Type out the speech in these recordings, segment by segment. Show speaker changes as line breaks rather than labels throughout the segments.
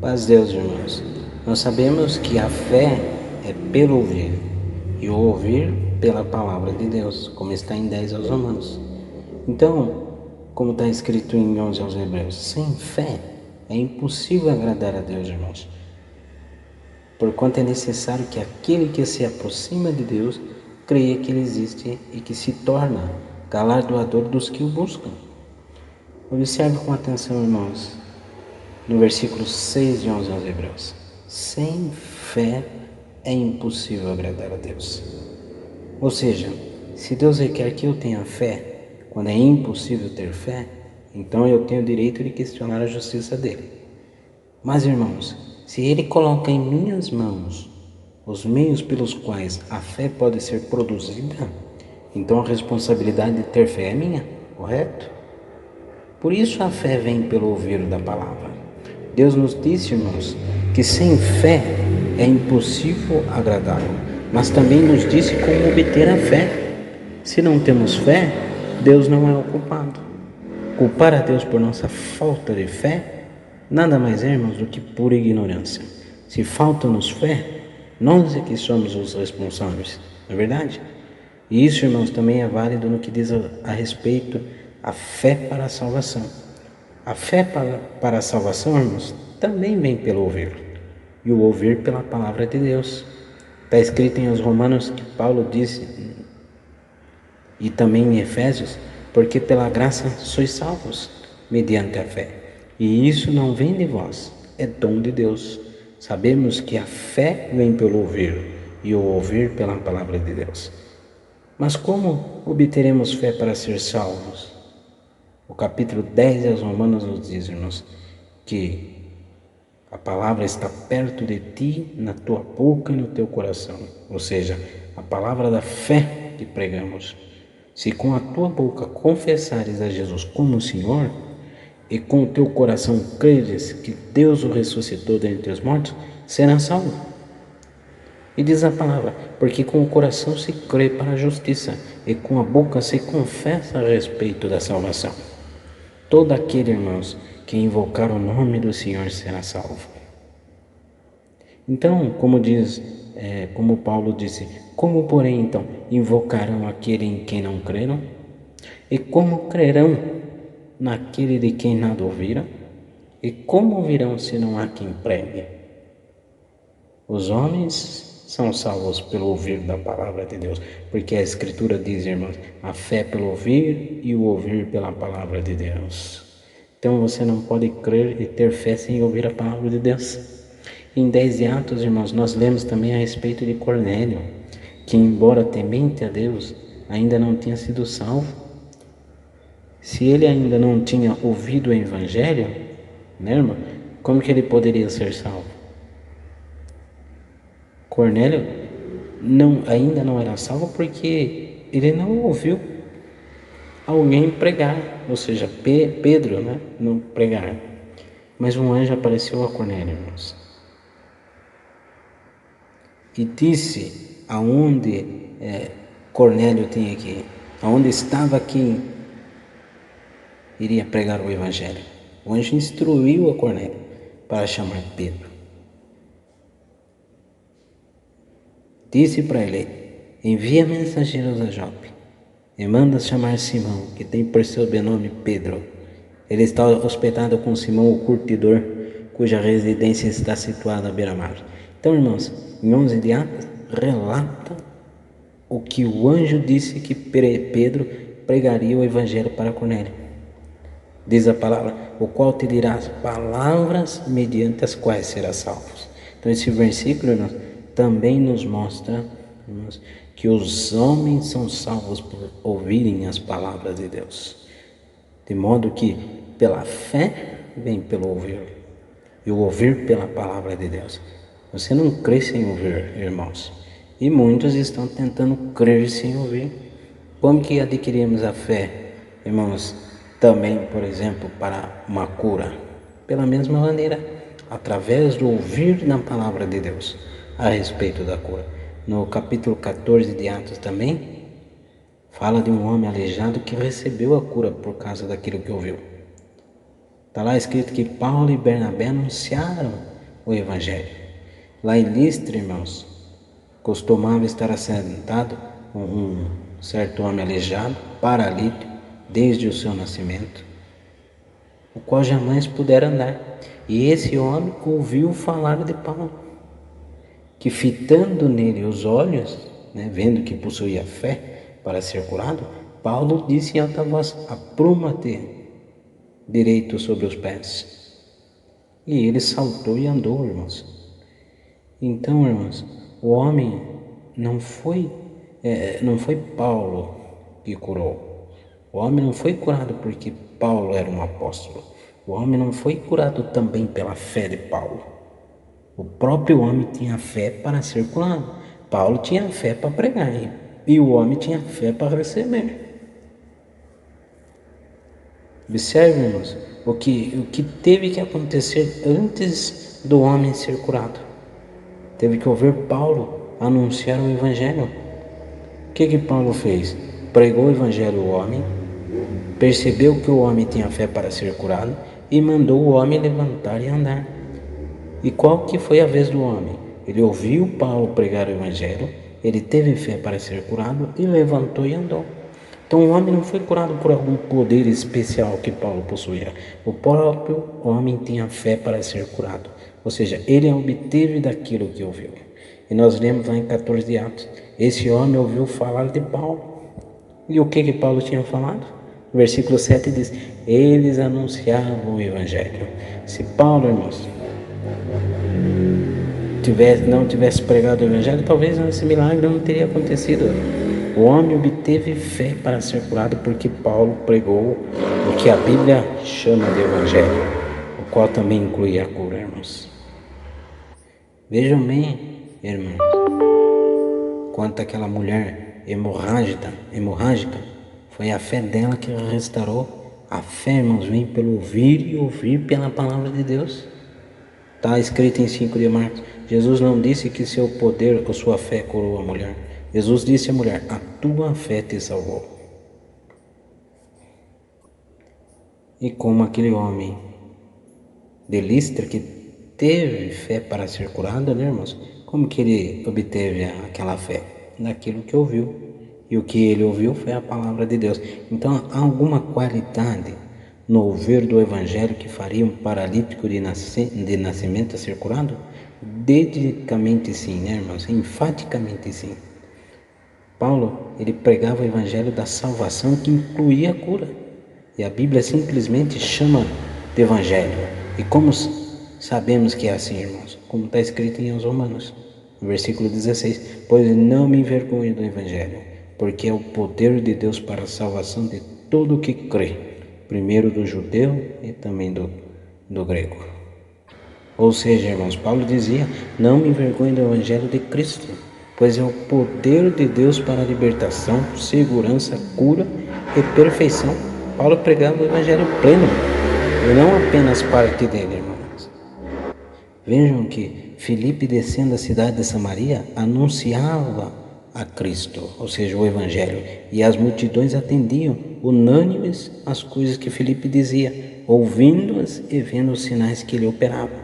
Paz Deus, irmãos. Nós sabemos que a fé é pelo ouvir, e o ouvir pela palavra de Deus, como está em 10 aos Romanos. Então, como está escrito em 11 aos Hebreus, sem fé é impossível agradar a Deus, irmãos. Porquanto é necessário que aquele que se aproxima de Deus creia que Ele existe e que se torna galardoador dos que o buscam. Observe com atenção, irmãos, no versículo 6 de 11 aos Hebreus. Sem fé é impossível agradar a Deus. Ou seja, se Deus requer que eu tenha fé, quando é impossível ter fé, então eu tenho o direito de questionar a justiça dele. Mas, irmãos, se Ele coloca em minhas mãos os meios pelos quais a fé pode ser produzida, então a responsabilidade de ter fé é minha, correto? Por isso a fé vem pelo ouvir da palavra. Deus nos disse, irmãos, que sem fé é impossível agradá-lo, mas também nos disse como obter a fé. Se não temos fé, Deus não é o culpado. Culpar a Deus por nossa falta de fé nada mais é, irmãos, do que pura ignorância. Se falta-nos fé, nós é que somos os responsáveis, não é verdade? E isso, irmãos, também é válido no que diz a respeito à fé para a salvação. A fé para a salvação, irmãos, também vem pelo ouvir, e o ouvir pela palavra de Deus. Está escrito em os Romanos que Paulo disse, e também em Efésios, porque pela graça sois salvos, mediante a fé. E isso não vem de vós, é dom de Deus. Sabemos que a fé vem pelo ouvir, e o ouvir pela palavra de Deus. Mas como obteremos fé para ser salvos? O capítulo 10 aos Romanos nos diz, irmãos, que a palavra está perto de ti, na tua boca e no teu coração. Ou seja, a palavra da fé que pregamos. Se com a tua boca confessares a Jesus como Senhor, e com o teu coração creres que Deus o ressuscitou dentre os mortos, serás salvo. E diz a palavra, porque com o coração se crê para a justiça, e com a boca se confessa a respeito da salvação. Todo aquele, irmãos, que invocar o nome do Senhor será salvo. Então, como Paulo disse, como porém então invocarão aquele em quem não creram? E como crerão naquele de quem nada ouviram? E como ouvirão se não há quem pregue? Os homens são salvos pelo ouvir da palavra de Deus, porque a Escritura diz, irmãos, a fé pelo ouvir e o ouvir pela palavra de Deus. Então você não pode crer e ter fé sem ouvir a palavra de Deus. Em 10 de Atos, irmãos, nós lemos também a respeito de Cornélio, que embora temente a Deus, ainda não tinha sido salvo. Se ele ainda não tinha ouvido o Evangelho, né, irmão, como que ele poderia ser salvo? Cornélio ainda não era salvo porque ele não ouviu alguém pregar, ou seja, Pedro, né, não pregar. Mas um anjo apareceu a Cornélio, irmãos, e disse aonde Cornélio tinha que ir, aonde estava quem iria pregar o Evangelho. O anjo instruiu a Cornélio para chamar Pedro. Disse para ele, envia mensageiros a Jope e manda chamar Simão, que tem por sobrenome Pedro. Ele está hospedado com Simão, o curtidor, cuja residência está situada à beira-mar. Então, irmãos, em 11 de Atos, relata o que o anjo disse que Pedro pregaria o Evangelho para Cornélio. Diz a palavra, o qual te dirá as palavras mediante as quais serás salvo. Então, esse versículo, irmãos, também nos mostra, irmãos, que os homens são salvos por ouvirem as palavras de Deus. De modo que pela fé vem pelo ouvir, e o ouvir pela palavra de Deus. Você não crê sem ouvir, irmãos, e muitos estão tentando crer sem ouvir. Como que adquirimos a fé, irmãos, também, por exemplo, para uma cura? Pela mesma maneira, através do ouvir da palavra de Deus a respeito da cura. No capítulo 14 de Atos também, fala de um homem aleijado que recebeu a cura por causa daquilo que ouviu. Está lá escrito que Paulo e Bernabé anunciaram o Evangelho. Lá em Listra, irmãos, costumava estar assentado um certo homem aleijado, paralítico, desde o seu nascimento, o qual jamais pudera andar. E esse homem ouviu falar de Paulo, que fitando nele os olhos, vendo que possuía fé para ser curado, Paulo disse em alta voz: apruma-te direito sobre os pés. E ele saltou e andou, irmãos. Então, irmãos, o homem não foi Paulo que curou. O homem não foi curado porque Paulo era um apóstolo. O homem não foi curado também pela fé de Paulo. O próprio homem tinha fé para ser curado. Paulo tinha fé para pregar e o homem tinha fé para receber. Observe, irmãos, o que teve que acontecer antes do homem ser curado. Teve que ouvir Paulo anunciar o Evangelho. O que Paulo fez? Pregou o Evangelho ao homem, percebeu que o homem tinha fé para ser curado e mandou o homem levantar e andar. E qual que foi a vez do homem? Ele ouviu Paulo pregar o Evangelho, ele teve fé para ser curado e levantou e andou. Então o homem não foi curado por algum poder especial que Paulo possuía. O próprio homem tinha fé para ser curado. Ou seja, ele obteve daquilo que ouviu. E nós lemos lá em 14 de Atos. Esse homem ouviu falar de Paulo. E o que Paulo tinha falado? No versículo 7 diz: eles anunciavam o Evangelho. Se Paulo, irmãos, não tivesse pregado o Evangelho, talvez esse milagre não teria acontecido. O homem obteve fé para ser curado porque Paulo pregou o que a Bíblia chama de Evangelho, o qual também inclui a cura, irmãos. Vejam bem, irmãos, quanto aquela mulher hemorrágica, foi a fé dela que restaurou. A fé, irmãos, vem pelo ouvir e ouvir pela palavra de Deus. Está escrito em 5 de Marcos. Jesus não disse que seu poder ou sua fé curou a mulher. Jesus disse à mulher: a tua fé te salvou. E como aquele homem de Listra que teve fé para ser curado, irmãos? Como que ele obteve aquela fé? Naquilo que ouviu. E o que ele ouviu foi a palavra de Deus. Então, há alguma qualidade no ouvir do Evangelho que faria um paralítico de nascimento a ser curado? Dedicamente sim, irmãos? Enfaticamente sim. Paulo, ele pregava o Evangelho da salvação que incluía a cura. E a Bíblia simplesmente chama de Evangelho. E como sabemos que é assim, irmãos? Como está escrito em Romanos, no versículo 16: pois não me envergonho do Evangelho, porque é o poder de Deus para a salvação de todo o que crê, primeiro do judeu e também do grego. Ou seja, irmãos, Paulo dizia: não me envergonho do Evangelho de Cristo, pois é o poder de Deus para a libertação, segurança, cura e perfeição. Paulo pregava o Evangelho pleno, e não apenas parte dele, irmãos. Vejam que Filipe, descendo da cidade de Samaria, anunciava a Cristo, ou seja, o Evangelho, e as multidões atendiam, unânimes, às coisas que Filipe dizia, ouvindo-as e vendo os sinais que ele operava.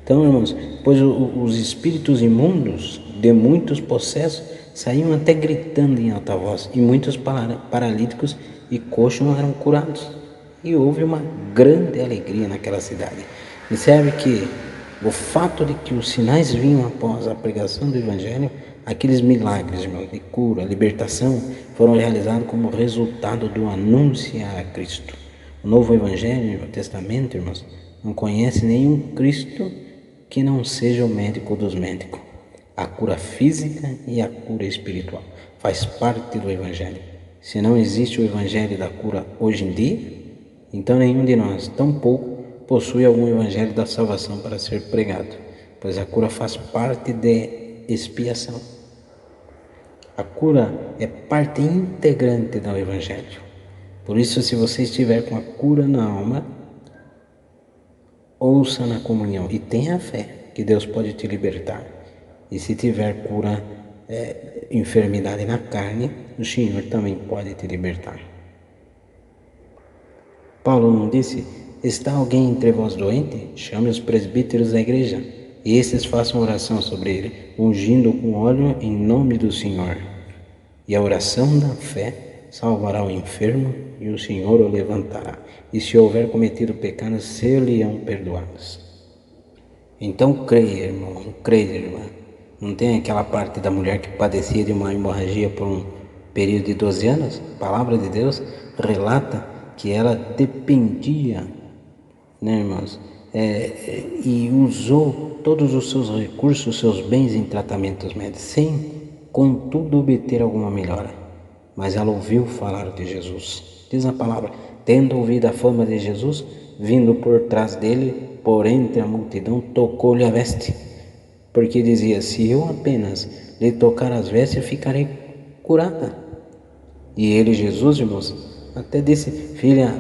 Então, irmãos, pois os espíritos imundos de muitos possessos saíam até gritando em alta voz, e muitos paralíticos e coxos eram curados. E houve uma grande alegria naquela cidade. Observe que o fato de que os sinais vinham após a pregação do Evangelho, aqueles milagres, irmãos, de cura, libertação, foram realizados como resultado do anunciar a Cristo. O novo Evangelho, o Testamento, irmãos, não conhece nenhum Cristo que não seja o médico dos médicos. A cura física e a cura espiritual faz parte do Evangelho. Se não existe o Evangelho da cura hoje em dia, então nenhum de nós, tampouco, possui algum Evangelho da salvação para ser pregado, pois a cura faz parte de expiação. A cura é parte integrante do Evangelho. Por isso, se você estiver com a cura na alma, ouça na comunhão e tenha fé que Deus pode te libertar. E se tiver cura, enfermidade na carne, o Senhor também pode te libertar. Paulo não disse: está alguém entre vós doente? Chame os presbíteros da igreja e estes façam oração sobre ele, ungindo com óleo em nome do Senhor. E a oração da fé salvará o enfermo, e o Senhor o levantará. E se houver cometido pecados, ser-lhe-ão perdoados. Então creia, irmão, creia, irmã. Não tem aquela parte da mulher que padecia de uma hemorragia por um período de 12 anos? A palavra de Deus relata que ela dependia, né, irmãos? E usou todos os seus recursos, seus bens em tratamentos médicos, sem, contudo, obter alguma melhora. Mas ela ouviu falar de Jesus. Diz a palavra, tendo ouvido a fama de Jesus, vindo por trás dele, por entre a multidão, tocou-lhe a veste, porque dizia, se eu apenas lhe tocar as vestes, eu ficarei curada. E ele, Jesus, irmãos, até disse, filha,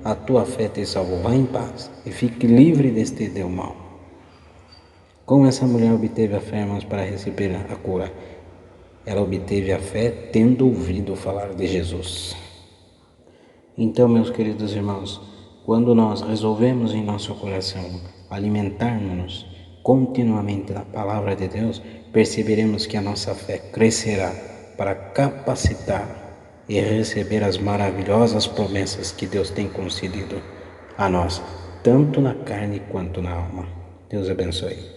a tua fé te salvou, vá em paz e fique livre deste teu mal. Como essa mulher obteve a fé, irmãos, para receber a cura? Ela obteve a fé tendo ouvido falar de Jesus. Então, meus queridos irmãos, quando nós resolvemos em nosso coração alimentar-nos continuamente da palavra de Deus, perceberemos que a nossa fé crescerá para capacitar e receber as maravilhosas promessas que Deus tem concedido a nós, tanto na carne quanto na alma. Deus abençoe.